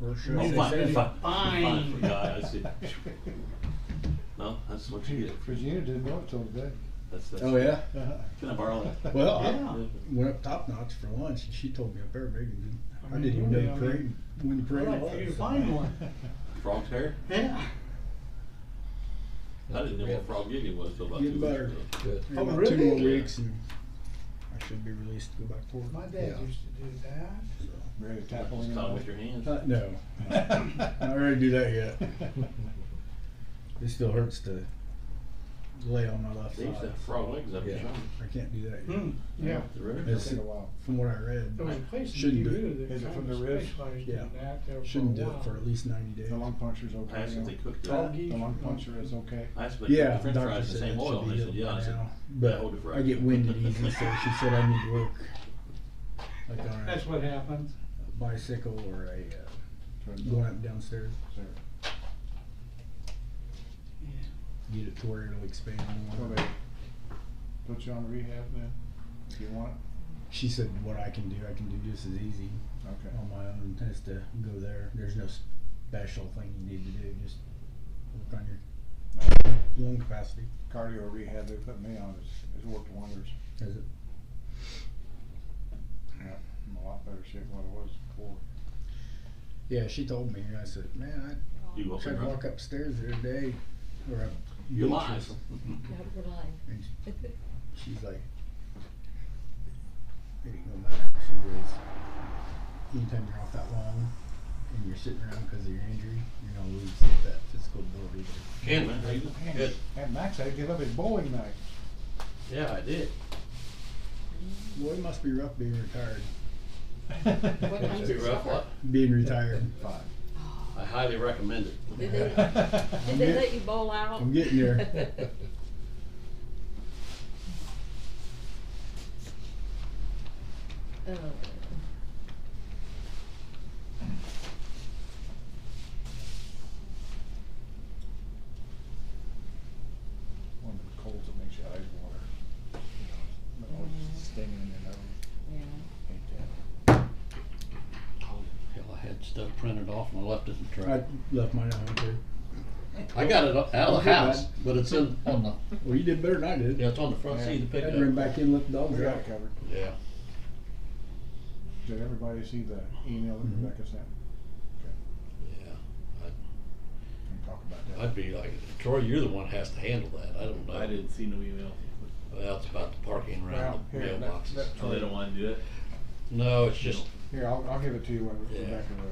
Or should Oh, I fine, say fine, Fine. fine for a guy, I see. No, that's what you get. Virginia didn't know it till today. That's. Oh yeah. Can I borrow that? Well, Yeah. I went up Top Notch for lunch, and she told me up there, maybe I didn't even know the parade when the parade I'd was. like for you to find one. Frog's hair? Yeah. I didn't know what frog gigging was till about 2 Getting weeks better. ago. Good. Yeah, Oh, about really? 2 more weeks, and I should be released to go back to work. My dad Yeah. used to do that. Ready to tackle Just him? tie with your hands. No, not ready to do that yet. It still hurts to lay on my left They used to side. have frog legs up your Yeah. shoulder. I can't do that yet. Yeah. Is it really? It's- Take a while. From what I read, There was a place in Shouldn't do Butte it. that Is it kind from of the ribs? specialized Yeah. in that there for a shouldn't do while. it for at least 90 days. The lung puncture's okay. I asked if they cooked Frog it. geese. The lung puncture is okay. I asked if they cooked Yeah, the french doctor fries in said the same that oil, should and be they said, healed yeah. by I said, now. yeah, hold it for I get winded easy, so she said I need to work like on That's what happens. a bicycle or a going up and downstairs. So, Get it to where it'll expand so more. they put you on rehab then, if you want? She said what I can do just as easy Okay. on my own is to go there. There's no special thing you need to do, just work on your lung capacity. Cardio rehab they put me on has worked wonders. Is it? Yeah, I'm a lot better shape than what I was before. Yeah, she told me. I said, man, You go I up tried and to run. walk upstairs the other day, or up You're Beatrice, live. Yeah, we're live. and she's like, it didn't go back. She was, anytime you're off that long and you're sitting around because of your injury, you're gonna lose that physical ability. Can, man. How you doing? Man, Good. and Max had to give up his bowling night. Yeah, I did. Boy, it must be rough being retired. What time's Big it rough start? what? Being retired. Fine. I highly recommend it. Did they let you bowl out? I'm getting there. Uh, One of the colds that makes you ice water. You know, always stinging in your nose. yeah. Hate that. Hell, I had stuff printed off and I left it in the I truck. left mine at home too. I got it out of the house, but it's on the, Well, you did better than I did. yeah, it's on the front seat of the I had to run pickup. back in, let the dogs We got out. it covered. Yeah. Did everybody see the email that Mhm. Rebecca sent? Yeah. We can talk about that. I'd be like, Troy, you're the one that has to handle that. I don't know. I didn't see no email. Well, it's about the parking around Well, the here, mailboxes. Oh, they don't wanna do it? No, it's just, Here, I'll give it to you when Yeah. Rebecca wrote.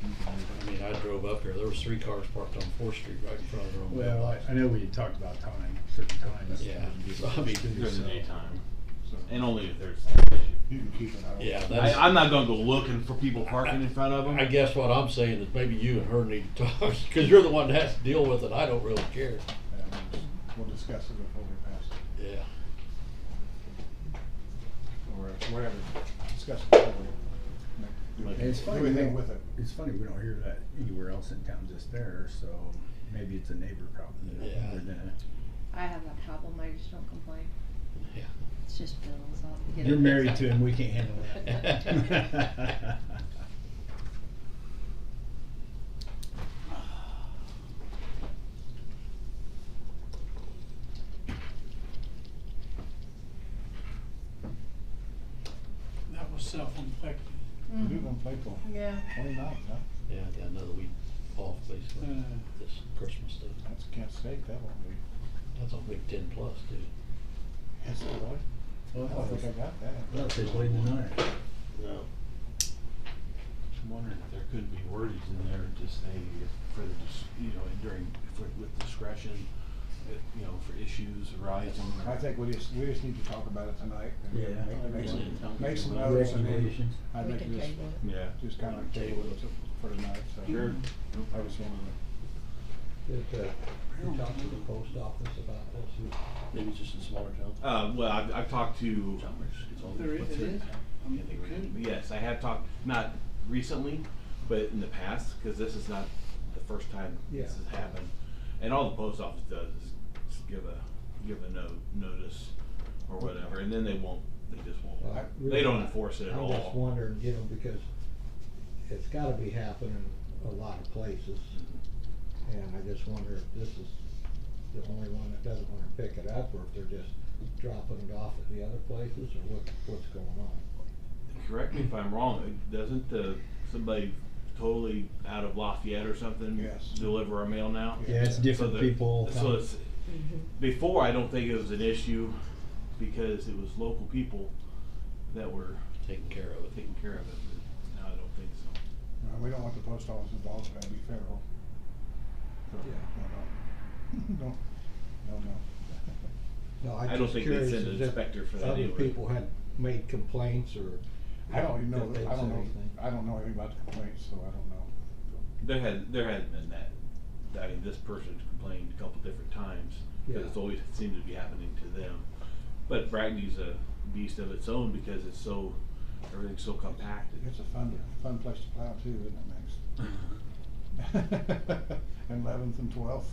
You can read I mean, I drove up here, there was 3 cars parked on 4th Street right in front of their own Well, mailbox. I know we had talked about time, certain times. Yeah, so I mean, During the daytime, it. So, and only if there's. you can keep it out. Yeah, that's. I'm not gonna go looking for people parking in front of them. I guess what I'm saying is maybe you and her need to talk, because you're the one that has to deal with it. I don't really care. Yeah, we'll discuss it before we pass it. Yeah. Or whatever, discuss it before we And it's do funny, anything with it. It's funny we don't hear that anywhere else in town, just there. So maybe it's a neighbor problem. Yeah. More than I have that problem. I just don't complain. Yeah. It's just bills. I'll get you're it. married to him, we can't handle that. That was self-inflicted. We're gonna play till Yeah. 29th, huh? Yeah, got another week off basically. Uh, This Christmas stuff. That's Kent State, that won't be. That's on Big 10 plus too. Yes, it was. Well, I don't think I got that. I thought they played tonight. No. I'm wondering if there could be wordings in there to say if for the, with discretion, for issues arising. I think we just need to talk about it tonight. And Yeah. Make some notes and then Recommendations. I We think can just, table it. Yeah. just kind of table it for tonight, so. Sure. I just wanted Did you talk to the post office about this? Maybe just in smaller towns. Well, I've talked to. Chalmers gets all There these- is, it is. I mean, it could be. Yes, I have talked, not recently, but in the past, because this is not the first time this has happened. And all the post office does is give a notice or whatever, and then they just won't. Well, They don't enforce it at all. I'm just wondering, because it's gotta be happening a lot of places. And I just wonder if this is the only one that doesn't wanna pick it up, or if they're just dropping it off at the other places, or what's going on. Correct me if I'm wrong, doesn't somebody totally out of Lafayette or something Yes. deliver our mail now? Yeah, it's different people. So it's, before I don't think it was an issue because it was local people that were Taking care of it. taking care of it, but now I don't think so. We don't want the post office involved, it's gotta be federal. So, no. No, I don't just think they'd curious send an as if inspector for that other anyway. people had made complaints, or I don't even know, that they'd I don't said know, anything. I don't know anything about the complaints, so I don't know. There hasn't been that, I mean, this person's complained a couple different times, because Yeah. it's always seemed to be happening to them. But Brackney's a beast of its own because it's so, everything's so compacted. It's a fun place to plow too, isn't it, Max? 11th and 12th.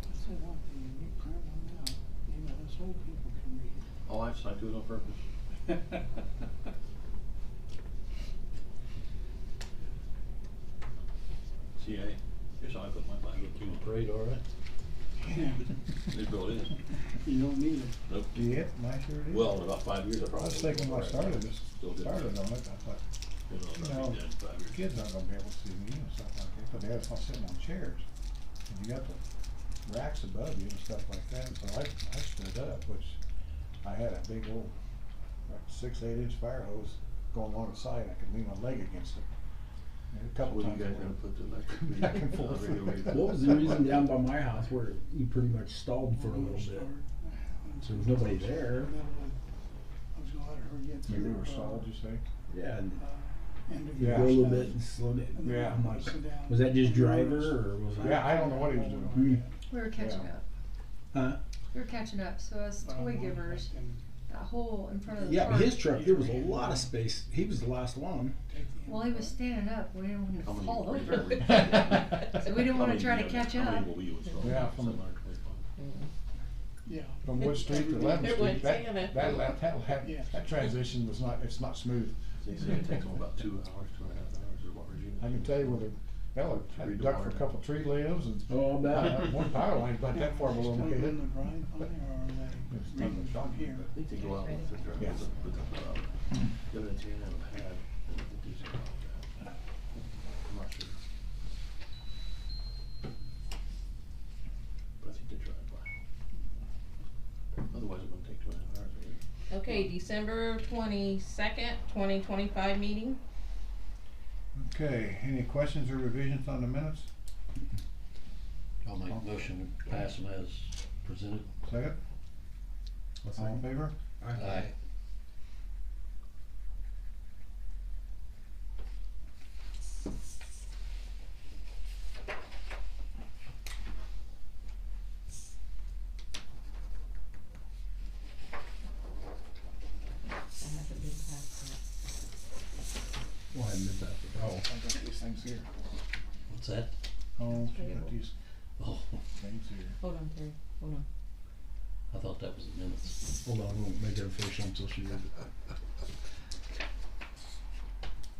That's the one thing, you print one out, even us old people can read Oh, I do it on purpose. it. CA, guess I put my flag up to the parade, all right? Yeah, They built it. you don't need it. Nope. Yeah, I sure did. Well, in about 5 years, I I probably. was thinking when I started this, Still did started that. on it, I thought, You know, you I'll know, be dead in 5 years. kids aren't gonna be able to see me and stuff like that, but they have fun sitting on chairs. And you got the racks above you and stuff like that, so I stood up, which I had a big old, like 6-8 inch fire hose going along the side, I could lean my leg against it. And a couple What are you times. guys gonna put the electric Back and forth. radio read? What was the reason down by my house where you pretty much stalled for a little bit? So there's nobody there. I was gonna let her get through. You were stalled, you say? Yeah, and Interview you Yeah. go a little stuff, bit and slowed it. and then Yeah. I'm like, sit down. was that just driver or was it? Yeah, I don't know what he was doing. We were catching Yeah. up. Huh? We were catching up, so as toy givers, that hole in front of the Yeah, park. but his truck, there was a lot of space. He was the last one. Well, he was standing up, we didn't want him How to many fall will we over. read? So we didn't How wanna many try do to you have? catch How many up. will we install? Yeah, from- 725. Yeah. From Wood Street to 11th It Street, went that Yeah. transition was not, it's not smooth. They say it takes them about 2 hours, 2.5 hours, or what, Regina? I can tell you where the fella had to duck for a couple tree limbs and Oh, I bet. one power line's about that far below my Still in head. the driveway, or are they It's reading not from here? I think they go out with the drive, Yeah. with the, give it a tin and a pad, and a decent amount of that. I'm not sure. But I think they drive by. Otherwise it wouldn't take 2.5 hours, would it? Okay, December 22nd, 2025 meeting. Okay, any questions or revisions on the minutes? I'll make a motion to pass them as presented. Second? All in favor? Aye. I haven't been past Well, I hadn't been back. Oh, I got these things here. What's that? Oh, she got these Oh, things here. that. Hold on, Terry, hold on. I thought that was the minutes. Hold on, we won't make it official until she reads it.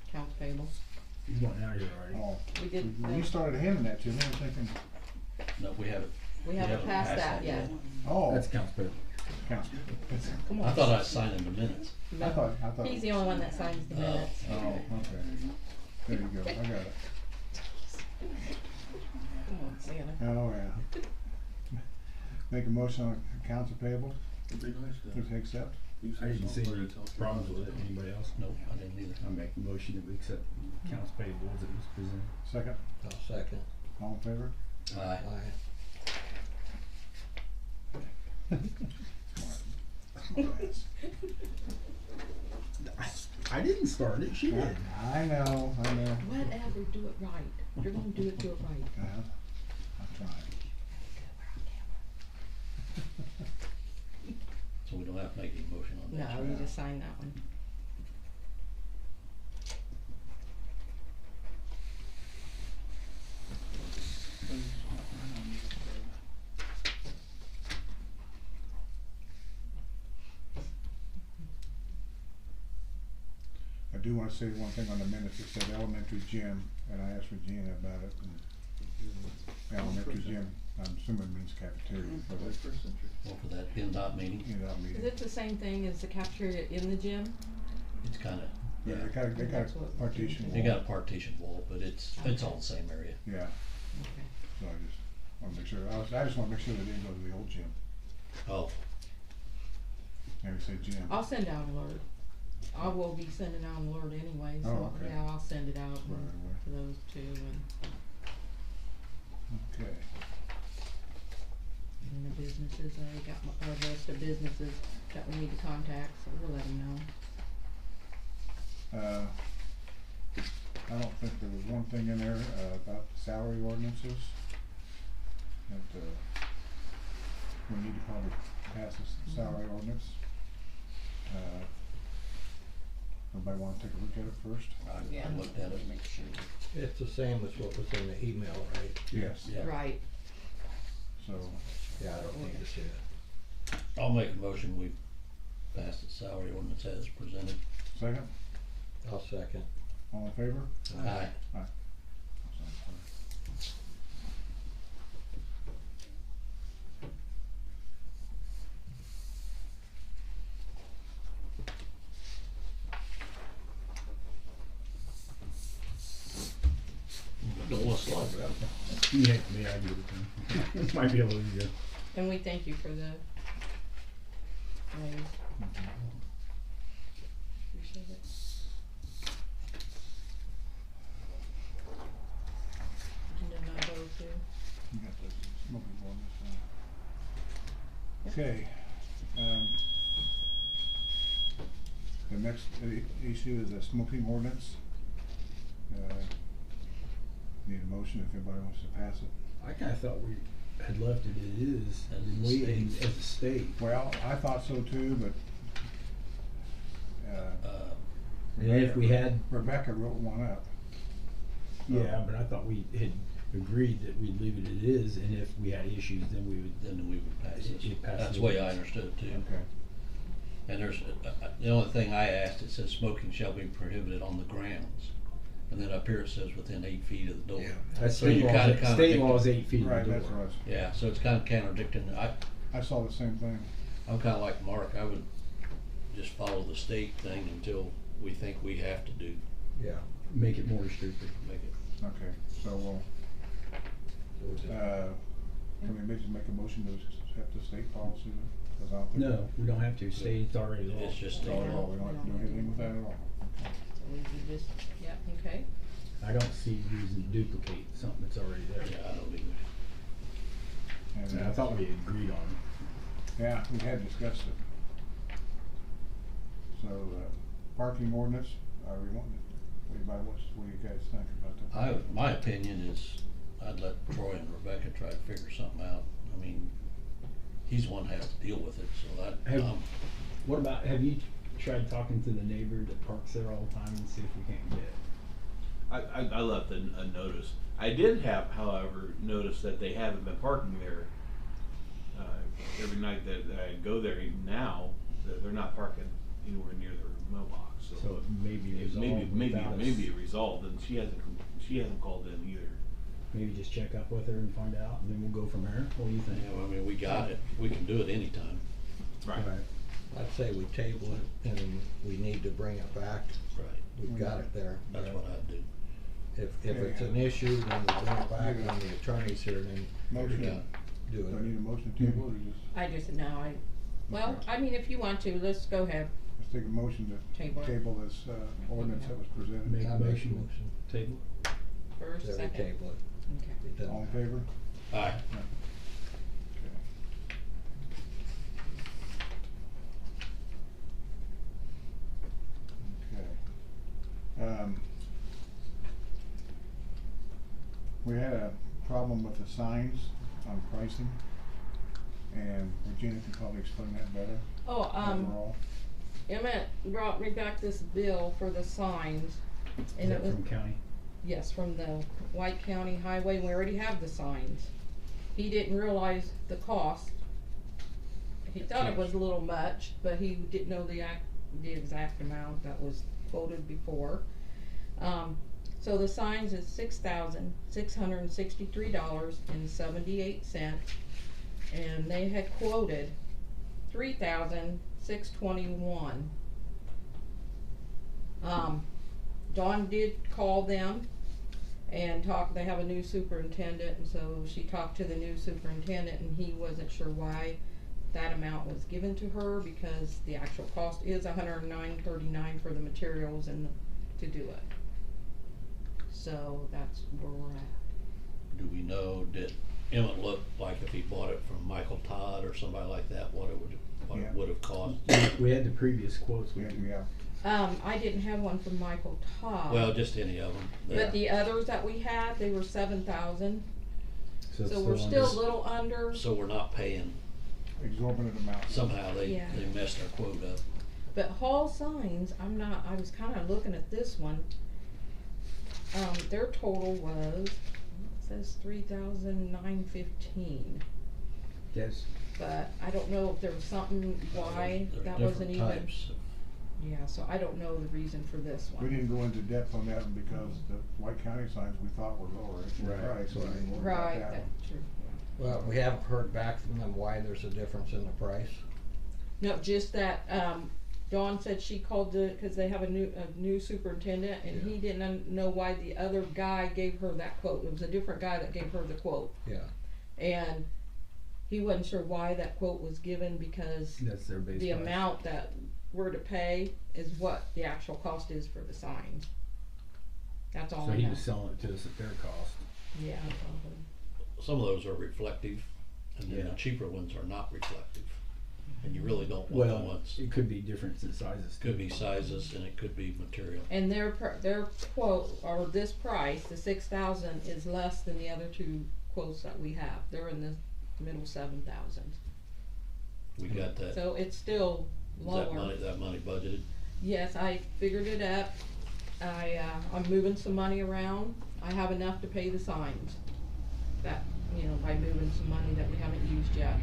Accounts payable. He's wanting out of here already. Oh, We did, when you started handing that to me, I was thinking, No, we haven't. we haven't passed that yet. oh, That's accounts payable. counts. Come on. I thought I was signing the minutes. No. I thought. He's the only one that signs the minutes. Oh, okay. There you go, I got it. Come on, Santa. Oh, yeah. Make a motion on accounts payable, It'd be nice to accept. I didn't see any problems with it. Anybody else? Nope, I didn't either. I make a motion that we accept accounts payable as it was presented. Second, I'll second. all in favor? Aye. Aye. Smart ass. I didn't start it, she did. I know. Whatever, do it right. If you're gonna do it right. I'm trying. So we don't have to make any motion on that. No, you just sign that one. I do wanna say one thing on the minutes. It said elementary gym, and I asked Regina about it, and elementary gym, I'm assuming means cafeteria for the Well, for that PennDOT meeting, Is meeting. it the same thing as the cafeteria in the gym? it's kinda, Yeah, yeah, they got That's a what- partition wall. they got a partition wall, but it's all the same area. Yeah, Okay. so I just wanna make sure, I just wanna make sure they didn't go to the old gym. Oh, Maybe say gym. I'll send out an alert. I will be sending out an alert anyway, so Oh, okay. yeah, I'll send it out Right away. to those two and Okay. the businesses. I already got a list of businesses that we need to contact, so we'll let them know. I don't think there was one thing in there, about the salary ordinances. That, we need to probably pass this salary ordinance. Everybody wanna take a look at it first? I looked at it. Make sure. It's the same as what was in the email, right? Yes. Yeah. Right. So, Yeah, I don't need to see it. I'll make a motion, we pass the salary ordinance as presented. second, I'll second. all in favor? Aye. Don't want to slide it out. Yeah, me, I do it then. This might be a little easier. And we thank you for the raise. Appreciate it. And then I go to, You got the smoking ordinance, Yep. Okay, the next issue is the smoking ordinance. Need a motion if anybody wants to pass it. I kinda thought we had left it as is, As and a waiting state. as a state. Well, I thought so too, but, Yeah, if we had, Rebecca wrote one up. yeah, but I thought we had agreed that we'd leave it as is, and if we had issues, then we would. Then we would pass this. You'd pass That's the the way I ordinance. understood it too. Okay, And there's, the only thing I asked, it says smoking shall be prohibited on the grounds. And then up here it says within 8 feet of the door. That's So state you law, kinda state contradicting- law is 8 feet of right, the that's door. what Yeah, so it's kind of contradicting. I saw the same thing. I'm kind of like Mark, I would just follow the state thing until we think we have to do, Yeah. Make it more restrictive. make it. Okay, so we'll, can we just make a motion to accept the state policy then? 'Cause I don't think. No, we don't have to, state's already law. It's just It's all state law, law. we don't have to do anything with that at all. Okay. so we can just, yeah, okay. I don't see reason to duplicate something that's already there. Yeah, I don't either. And And I thought we agreed on it. yeah, we had discussed it. So, parking ordinance, are we wanting, what do you guys think about that? My opinion is, I'd let Troy and Rebecca try to figure something out. I mean, he's the one that has to deal with it, so that, What about, have you tried talking to the neighbor that parks there all the time and see if we can't get it? I left a notice. I did have, however, noticed that they haven't been parking there, every night that I go there, even now, that they're not parking anywhere near their mailbox, so. So it may be resolved without us. Maybe resolved, and she hasn't called in either. Maybe just check up with her and find out, and then we'll go from there. What do you think? you know, I mean, we got it. We can do it anytime. Right. I'd say we table it and we need to bring it back. Right. We've got it there. That's what I'd do. If it's an issue, then we bring it back and the attorney's here, then Motion, Yeah. do do I need it. a motion to table it or just, I just, no, well, I mean, if you want to, let's go ahead. let's take a motion to Table it. table this, ordinance that was presented. Make I a make a motion, motion. table. First, That we second. table it. Okay. It doesn't All in matter. favor? Aye. Okay. We had a problem with the signs on pricing, and Regina can probably explain that better Oh, overall. Emmett brought me back this bill for the signs, Is and that it was, from county? yes, from the White County Highway, we already have the signs. He didn't realize the cost. He thought it was a little much, but he didn't know the exact amount that was quoted before. So the signs is $6,663.78, and they had quoted $3,621. Dawn did call them and talk. They have a new superintendent, and so she talked to the new superintendent, and he wasn't sure why that amount was given to her, because the actual cost is $109.39 for the materials and to do it. So that's where we're at. Do we know, did Emmett look like if he bought it from Michael Todd or somebody like that, what it Yeah. would have cost? We had the previous quotes. We Yeah. I didn't have one from Michael Todd. Well, just any of them. But the others that we had, they were 7,000. it's So we're still a little under. So we're not paying, Exorbitant amount. somehow they Yeah. messed our quote up. But Hall Signs, I was kinda looking at this one. Their total was, it says 3,915. Yes. But I don't know if there was something why There are that wasn't even. different types of- Yeah, so I don't know the reason for this We one. didn't go into depth on that one because the White County signs we thought were lower in Right, price, so we didn't worry about Right, that one. that's true. Well, we haven't heard back from them why there's a difference in the price. No, just that, Dawn said she called cause they have a new superintendent, and he didn't know why the other guy gave her that quote. It was a different guy that gave her the quote. Yeah. And he wasn't sure why that quote was given, because That's their base the price. amount that we're to pay is what the actual cost is for the signs. That's all So I he know. was selling it to us at their cost. Yeah, probably. Some of those are reflective, and then Yeah. the cheaper ones are not reflective. And you really don't want the Well, ones, it could be difference in sizes. could be sizes and it could be material. And their quote, or this price, the 6,000, is less than the other two quotes that we have. They're in the middle 7,000. We got that, So it's still lower. that money budgeted. Yes, I figured it up. I'm moving some money around. I have enough to pay the signs. That, by moving some money that we haven't used yet.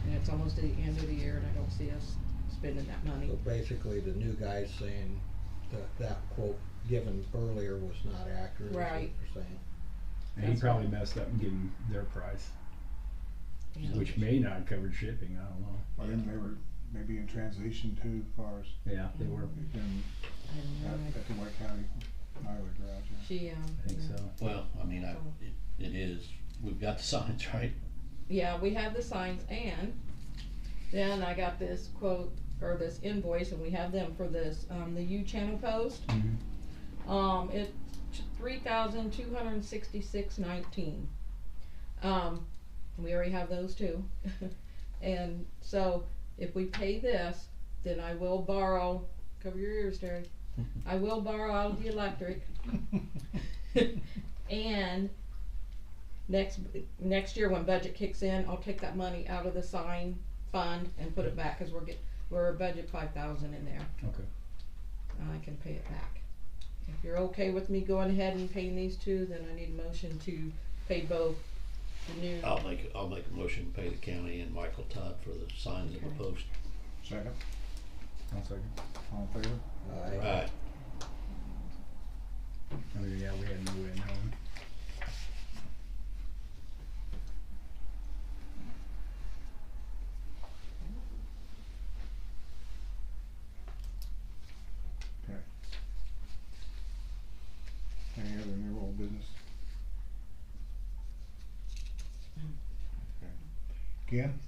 And it's almost the end of the year, and I don't see us spending that money. So basically, the new guy's saying that quote given earlier was not accurate, is what Right. they're saying. And he That's probably right. messed up and gave him their price, Yeah. which may not have covered shipping. I don't know. Or then they were maybe in transition too, as far as Yeah, they were. in, I don't know. at the White County Highway Garage. Yeah. She, I think yeah. so. Well, I mean, it is, we've got the signs, right? Yeah, we have the signs, and then I got this quote, or this invoice, and we have them for this, the U channel post. Mm-hmm. It's $3,266.19. We already have those too. And so if we pay this, then I will borrow, cover your ears, Terry. I will borrow out of the electric. And next year when budget kicks in, I'll take that money out of the sign fund and put it back, cause we're budget 5,000 in there. Okay. I can pay it back. If you're okay with me going ahead and paying these two, then I need a motion to pay both the new. I'll make a motion to pay the county and Michael Todd for the signs of the Okay. post. Second, One second. all in favor? Right. Oh yeah, we had no way of knowing. Okay. Any other new old business? Okay. Ken?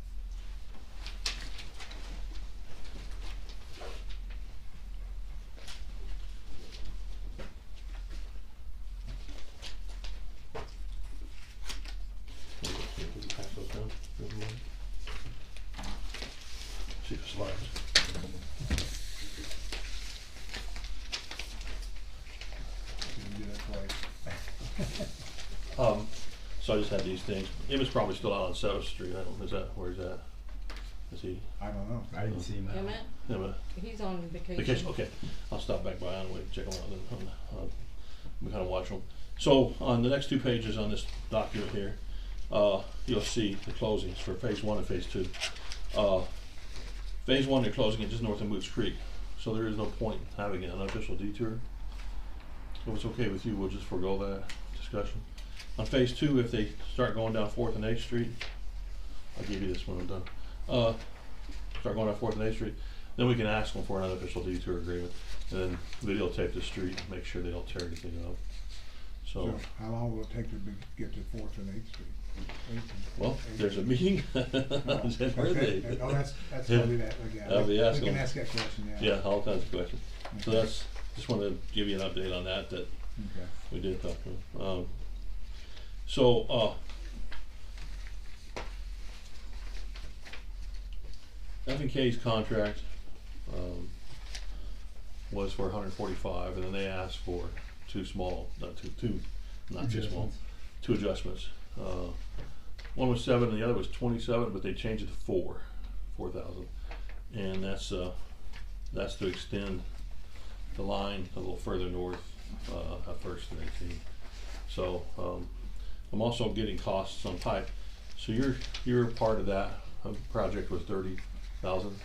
See the slides. Didn't do that twice. So I just had these things. Emmett's probably still out on 7th Street. I don't, is that, where he's at? Is he? I don't know. I didn't see him out. Emmett, Emmett? he's on vacation. Vacation, okay. I'll stop back by anyway, check them out, then, we kinda watch them. So, on the next 2 pages on this document here, you'll see the closings for phase 1 and phase 2. Phase 1, they're closing it just north of Moose Creek, so there is no point in having an unofficial detour. If it's okay with you, we'll just forego that discussion. On phase 2, if they start going down 4th and 8th Street, I'll give you this when I'm done. Start going down 4th and 8th Street, then we can ask them for an unofficial detour agreement, and then videotape the street, and make sure they don't tear anything up. So how long will it take to get to 4th and 8th Street? Well, there's a meeting. Oh, Is that birthday? that's probably that, yeah. I'll be asking We can them. ask that question, yeah. Yeah, all kinds of questions. So Okay. that's, just wanted to give you an update on that, that Okay. we did talk to them. F&K's contract, was for 145, and then they asked for two, not too small, two adjustments. One was 7 and the other was 27, but they changed it to 4,000. And that's to extend the line a little further north, at First and 18. So, I'm also getting costs on pipe. So you're part of that project with 30,000,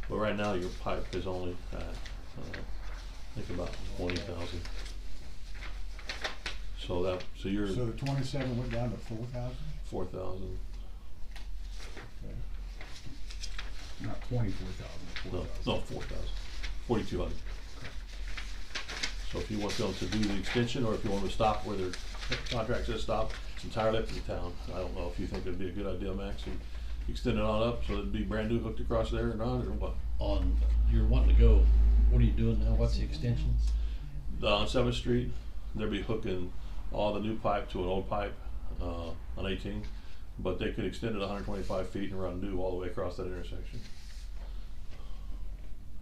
but right now your pipe is only at, I think about 20,000. So you're So the 27 went down to 4,000? 4,000. Okay. Not 24,000. No, 4,000. 4,200. So if you want them to do the extension, or if you want them to stop where their contract says stop, it's entirely up to the town. I don't know if you think it'd be a good idea, Max, and extend it on up so it'd be brand new hooked across there or not, or what? You're wanting to go, what are you doing now? What's the extension? On 7th Street, they'll be hooking all the new pipe to an old pipe on 18, but they could extend it 125 feet and run new all the way across that intersection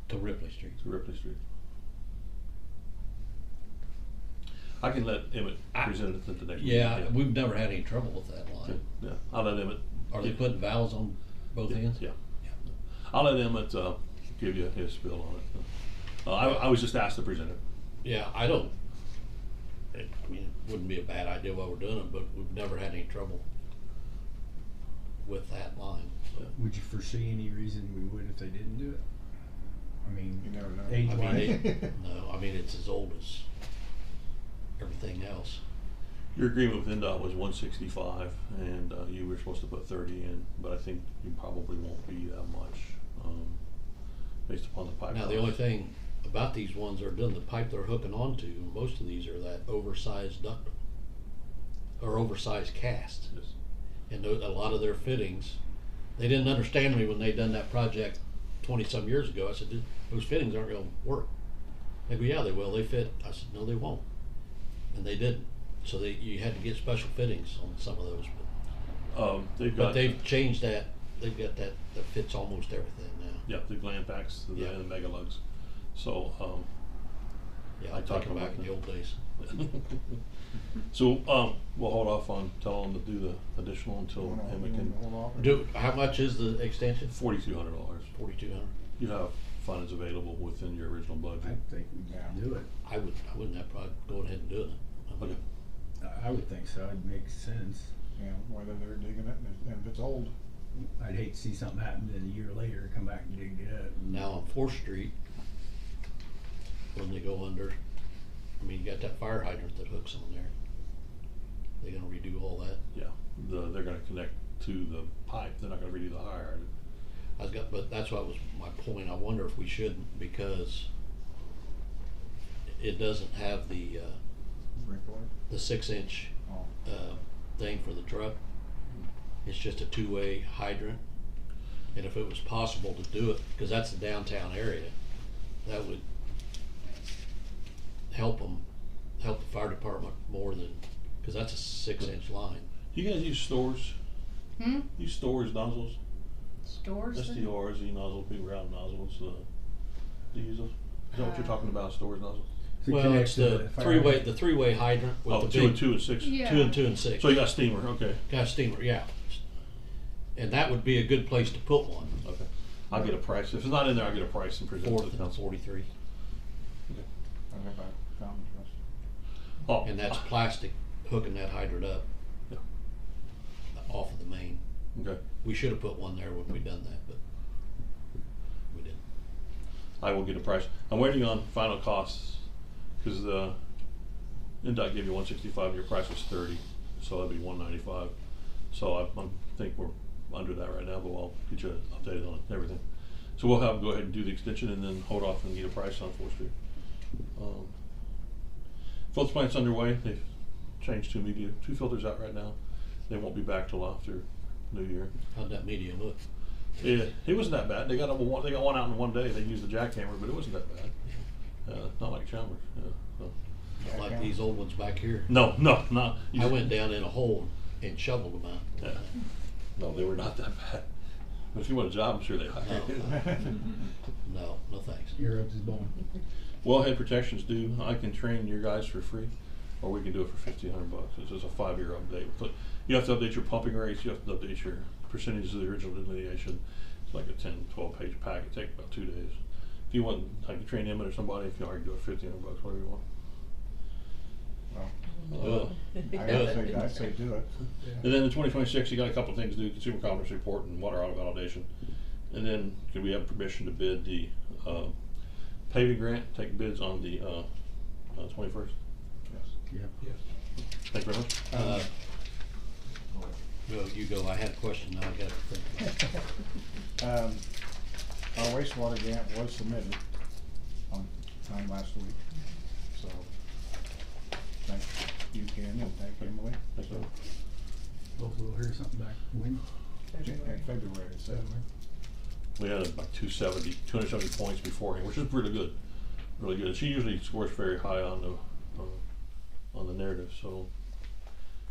To Ripley Street. to Ripley Street. I can let Emmett present it at the next meeting. Yeah, we've never had any trouble with that Okay, line. yeah, I'll let Emmett. Are they putting valves on both ends? Yeah. I'll let Emmett give you his spill on it. I was just asked to present it. Yeah, I don't, I mean, it wouldn't be a bad idea while we're doing it, but we've never had any trouble with that line. So. Would you foresee any reason we would if they didn't do it? I mean, You never know. age I mean, wise. no, I mean, it's as old as everything else. Your agreement with NDOT was 165, and you were supposed to put 30 in, but I think you probably won't be that much, based upon the pipe. Now, the cost. only thing about these ones that are doing the pipe they're hooking onto, most of these are that oversized duct or oversized cast. Yes. And a lot of their fittings, they didn't understand me when they done that project 20-some years ago. I said, those fittings aren't gonna work. They go, yeah, they will, they fit. I said, no, they won't. And they didn't. So you had to get special fittings on some of those. But They've changed that. They've got that fits almost everything now. Yeah, the gland packs, the mega lugs. So, Yeah, I I'm talked talking about back in the old days. so we'll hold off on telling them to do the additional until Emmett can. How much is the extension? $4,200. 4,200. You have funds available within your original budget. I think we can do it. I wouldn't have problem going ahead and doing it. Okay. I would think so. It makes sense. Yeah, whether they're digging it, and if it's old. I'd hate to see something happen, then a year later come back and dig it up. Now on 4th Street, when they go under, I mean, you got that fire hydrant that hooks on there. They gonna redo all that? Yeah, they're gonna connect to the pipe. They're not gonna redo the higher hydrant. But that's what was my point. I wonder if we shouldn't, because it doesn't have the 6-inch thing for the truck. It's just a 2-way hydrant, and if it was possible to do it, because that's the downtown area, that would help the fire department more than, because that's a 6-inch line. Do you guys use stores? Use stores nozzles? Stores? SDRs, nozzle, big round nozzles. Do you use those? Is that what you're talking about, stores nozzles? To Well, connect it's to the fire three-way, hydrant. the three-way hydrant with Oh, the 2 big and 2 and 6. Yeah. 2 and 6. So you got steamer, okay. Got a steamer, yeah. And that would be a good place to put one. Okay. I'll get a price. If it's not in there, I'll get a price and present it to Fourth the and council. 43. I live by Fountain Trust. Oh, And that's plastic hooking that hydrant up. Yeah. Off of the main. okay. We should have put one there when we done that, but we didn't. I will get a price. I'm waiting on final costs because the NDOT gave you 165. Your price was 30, so that'd be 195. So I think we're under that right now, but I'll get you updated on everything. So we'll have go ahead and do the extension and then hold off and get a price on 4th Street. Filter plant's underway. They've changed two filters out right now. They won't be back till after New Year. How'd that medium look? Yeah, it wasn't that bad. They got one out in one day. They used the jackhammer, but it wasn't that bad. Not like Chalmers. Yeah, so. Not like these old ones back here. No. I went down in a hole and shoveled them out. Yeah. No, they were not that bad. But if you want a job, I'm sure they hire you. No thanks. You're up to bone. Wellhead protection's due. I can train your guys for free, or we can do it for $1,500. This is a 5-year update. But you have to update your pumping rates. You have to update your percentages of the original delineation. It's like a 10, 12-page pack. It takes about 2 days. If you want, I can train him or somebody. If you want, I can do it for $1,500, whatever you want. Well, I'd say do it. And then in 2026, you got a couple of things to do: consumer confidence report and water auto validation. And then, could we have permission to bid the paving grant? Take bids on the 21st. Yes. Yeah. Thank you very much. Go, you go. I had a question. Now I got to think. Our wastewater grant was submitted on time last week, so thank you, Ken, and thank Emily. Thank you. Hopefully we'll hear something back. When? In February, it said. We had like 270 points beforehand, which is really good, really good. She usually scores very high on the narrative, so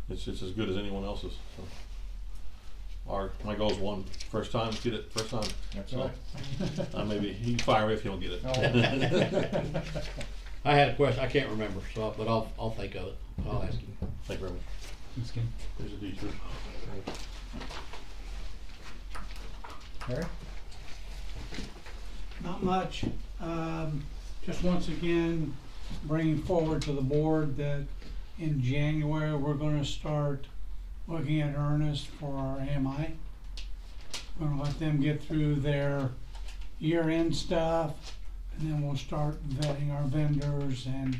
it's as good as anyone else's. So. My goal is one. First time, get it. First time. That's so, right. maybe you can fire me if you don't get it. I had a question. I can't remember, but I'll think of it. I'll ask you. Thank you very much. Thanks, Ken. There's a D2. Harry? Not much. Just once again, bringing forward to the board that in January, we're gonna start looking at earnest for our AMI. We're gonna let them get through their year-end stuff, and then we'll start vetting our vendors and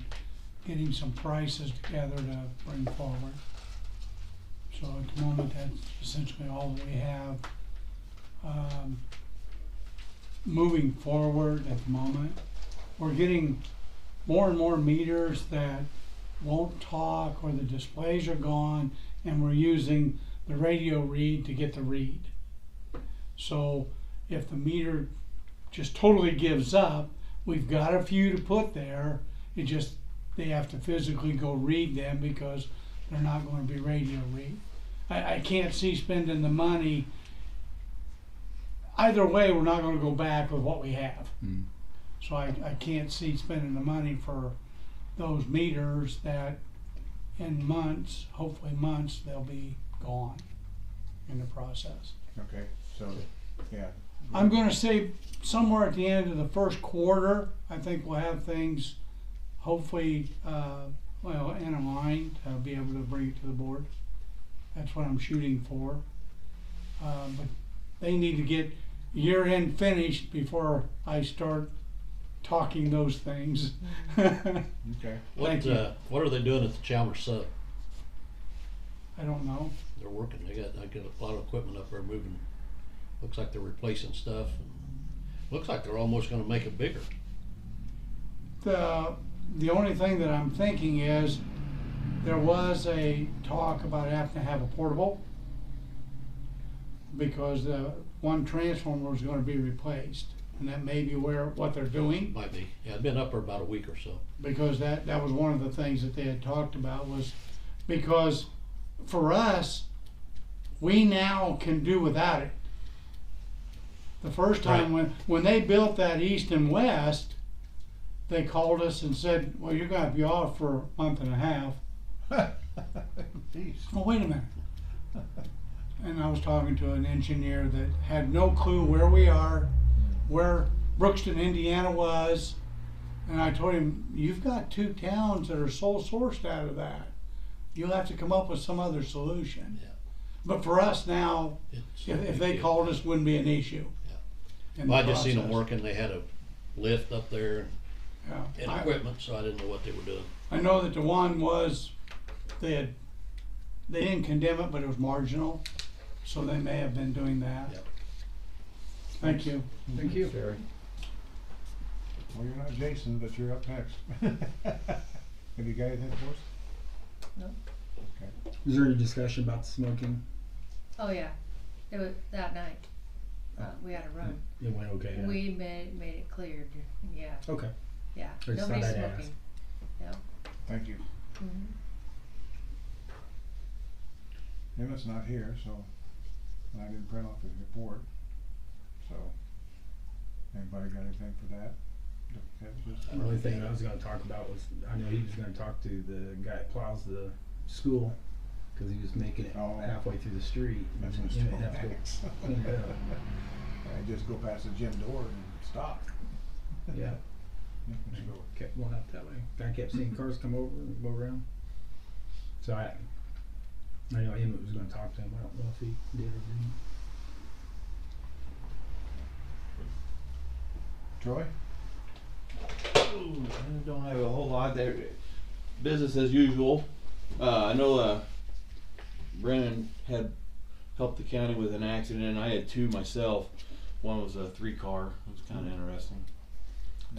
getting some prices together to bring forward. So at the moment, that's essentially all that we have. Moving forward at the moment, we're getting more and more meters that won't talk, or the displays are gone, and we're using the radio read to get the read. So if the meter just totally gives up, we've got a few to put there. They have to physically go read them because they're not going to be radio read. I can't see spending the money. Either way, we're not going to go back with what we have. Mm. So I can't see spending the money for those meters that in months, hopefully months, they'll be gone in the process. Okay, so, yeah. I'm going to say somewhere at the end of the first quarter, I think we'll have things hopefully in line to be able to bring it to the board. That's what I'm shooting for. But they need to get year-end finished before I start talking those things. Okay. Thank you. What are they doing at the Chalmers sub? I don't know. They're working. They got a lot of equipment up there moving. Looks like they're replacing stuff. Looks like they're almost going to make it bigger. The only thing that I'm thinking is there was a talk about having to have a portable because the one transformer was going to be replaced, and that may be what they're doing. Might be. Yeah, it's been up for about a week or so. Because that was one of the things that they had talked about, was because for us, we now can do without it. The first time when they built that east and west, they called us and said, well, you're gonna be off for a month and a half. Jeez. Oh, wait a minute. And I was talking to an engineer that had no clue where we are, where Brookston, Indiana was. And I told him, you've got 2 towns that are sole sourced out of that. You'll have to come up with some other solution. Yeah. But for us now, It's if they called us, wouldn't be an issue. Yeah. in Well, I the just seen them process. working, they had a lift up there Yeah. and equipment, so I didn't know what they were doing. I know that the one was, they didn't condemn it, but it was marginal, so they may have been doing that. Yep. Thank you. Thank you. Terry. Well, you're not Jason, but you're up next. Have you got anything for us? No. Okay. Was there any discussion about the smoking? Oh, yeah, it was that night, we had a run. It went okay. Yeah. We made it clear, yeah, Okay. yeah, I just nobody's thought I'd ask. smoking. Yeah. Thank you. Mhm. Emmett's not here, so I didn't print off his report. So, anybody got anything for that? That was just- The only thing I was going to talk about was I know he was going to talk to the guy that plows the school because he was making it Oh. halfway through the street. That's and what's he still didn't have to next. go clean it up. I just go past the gym door and stop. Yeah. Let's go. Kept going up that way. I kept seeing cars come over and go around. So I know Emmett was going to talk to him. I don't know if he did or didn't. Troy? I don't have a whole lot there. Business as usual. I know Brennan had helped the county with an accident, and I had 2 myself. One was a 3-car. It was kind of interesting.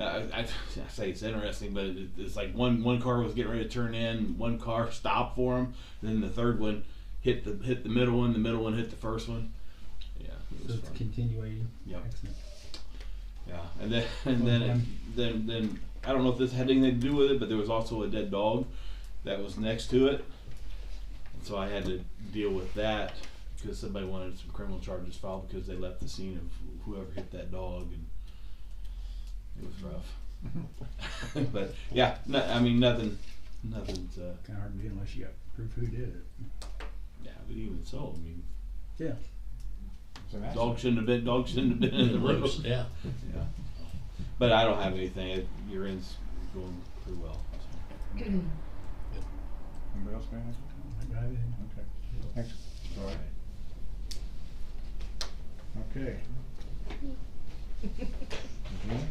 I say it's interesting, but it's like one car was getting ready to turn in, one car stopped for him, and then the third one hit the middle one, the middle one hit the first one. Yeah, it So was it's fun. continuing. Yep. Excellent. Yeah, and then I don't know if this had anything to do with it, but there was also a dead dog that was next to it, so I had to deal with that because somebody wanted some criminal charges filed because they left the scene of whoever hit that dog, and it was rough. But yeah, I mean nothing's. Kind of hard to do unless you got proof who did it. Yeah, but even so, I mean, Yeah. It's an dog shouldn't have been in the road. Loose, yeah. Yeah, but I don't have anything. Your end's going pretty well. So. Anybody else got anything? I got it. Okay. Thanks. All right. Okay.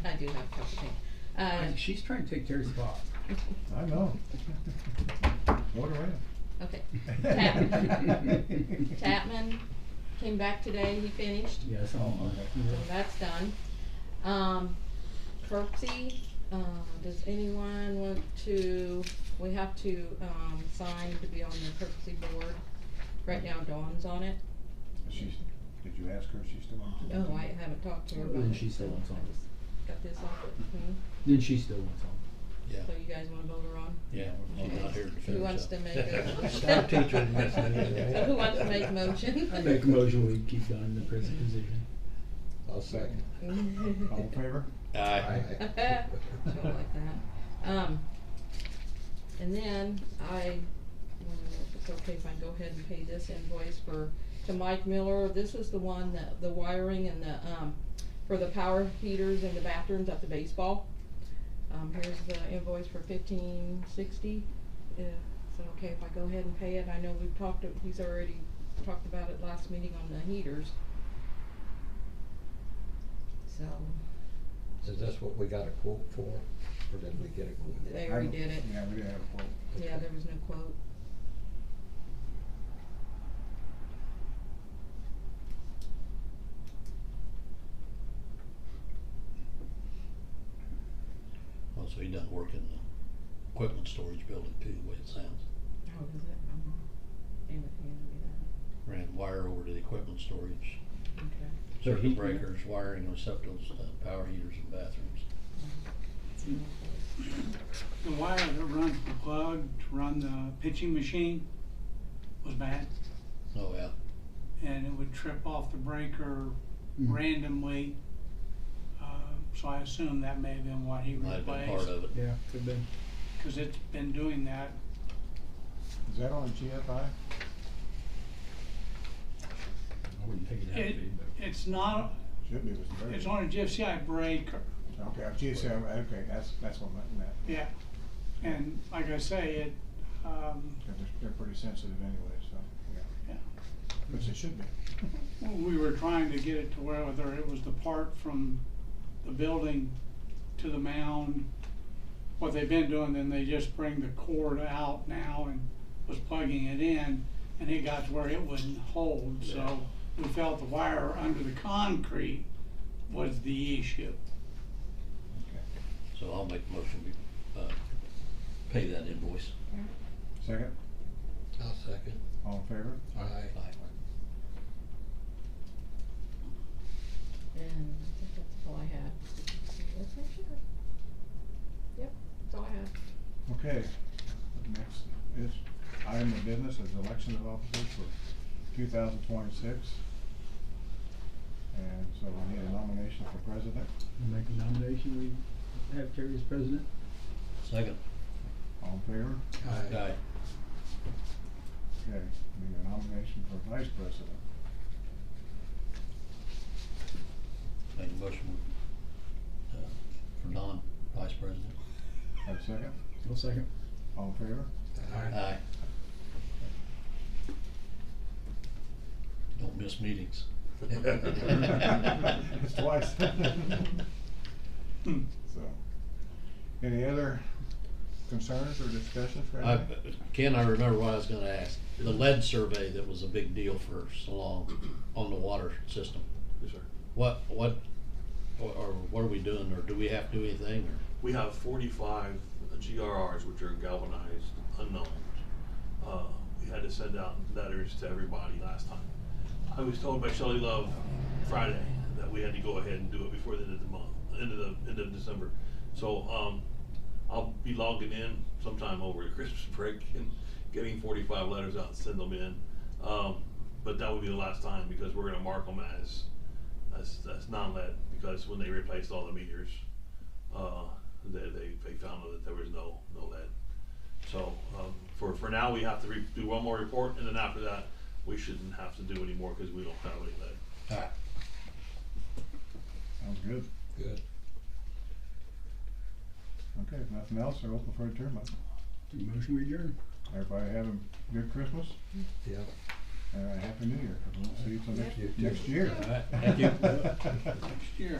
I do have a couple things. She's trying to take Terry's spot. I know. Go around. Okay. Tapman came back today, he finished, Yes. Oh, Oh, okay. so that's done. Kirksey, does anyone want to, we have to, sign to be on the Kirksey board. Right now Dawn's on it. Did you ask her if she's still on? No, I haven't talked to her about it. Then she still wants on. I just got this off it. Then she still wants on. Yeah. So you guys wanna vote her on? Yeah, I'm not here to defend Who wants myself. to make a Our teacher motion? missing it. So who wants to make a motion? I make a motion we keep Don in the present position. I'll second. All in favor? Aye. Something like that. And then I, if it's okay if I go ahead and pay this invoice to Mike Miller. This is the one that, the wiring and the, for the power heaters in the bathrooms at the baseball. Here's the invoice for $15.60. Is it okay if I go ahead and pay it? I know he's already talked about it last meeting on the heaters. So, Is this what we got a quote for, or did we get a quote? they already did it. Yeah, we didn't have a quote. Yeah, there was no quote. Oh, so he done work in the equipment storage building too, the way it sounds. Oh, is it? Damn it, handed me that. Ran wire over to the equipment storage, Okay. So circuit he- breakers, wiring, receptacles, power heaters in bathrooms. The wire that runs the plug to run the pitching machine was bad, Oh, yeah. and it would trip off the breaker Mm. randomly. So I assume that may have been what he Might have been part replaced, of it. Yeah, could've been. cause it's been doing that. Is that on a GFI? I wouldn't think it'd have to be, but. It's not, Should be, it was very. it's on a GFCI breaker, Okay, GFI, okay, that's what I meant. yeah. And like I say, it, Yeah, they're pretty sensitive anyway, so, yeah. Yeah. Which they should be. we were trying to get it to whether it was the part from the building to the mound. What they've been doing, then they just bring the cord out now and was plugging it in, and it got to where it wouldn't hold, so we felt the wire under the concrete was the issue. Okay. So I'll make a motion, we, pay that invoice. Second, I'll second. all in favor? Aye. Aye. And I think that's all I had. Let's make sure. Yep, that's all I had. Okay, next is item of business is election of officers for 2026. And so we need a nomination for president. We'll make a nomination, we have Terry as president. Second. All in favor? Aye. Okay, we need a nomination for vice president. Make a motion, for Don, vice president. Have a second? No second. All in favor? Aye. Don't miss meetings. It's twice. So, any other concerns or discussions for I, anything? Ken, I remember what I was gonna ask. The lead survey that was a big deal for so long on the water system. Yes, sir. Or what are we doing, or do we have to do anything, or? We have 45 GRRs, which are galvanized unknowns. We had to send out letters to everybody last time. I was told by Shelley Love Friday that we had to go ahead and do it before the end of the month, end of December. So I'll be logging in sometime over the Christmas break and getting 45 letters out and send them in. But that would be the last time, because we're gonna mark them as non-lead, because when they replaced all the meters, they found that there was no lead. So for now, we have to do one more report, and then after that, we shouldn't have to do any more because we don't have any lead. Alright. Sounds good. Good. Okay, if nothing else, I open for adjournment. Motion we adjourn. Everybody have a good Christmas Yeah. and a happy New Year. We'll see you till You too. next year. Alright, thank you. Next year.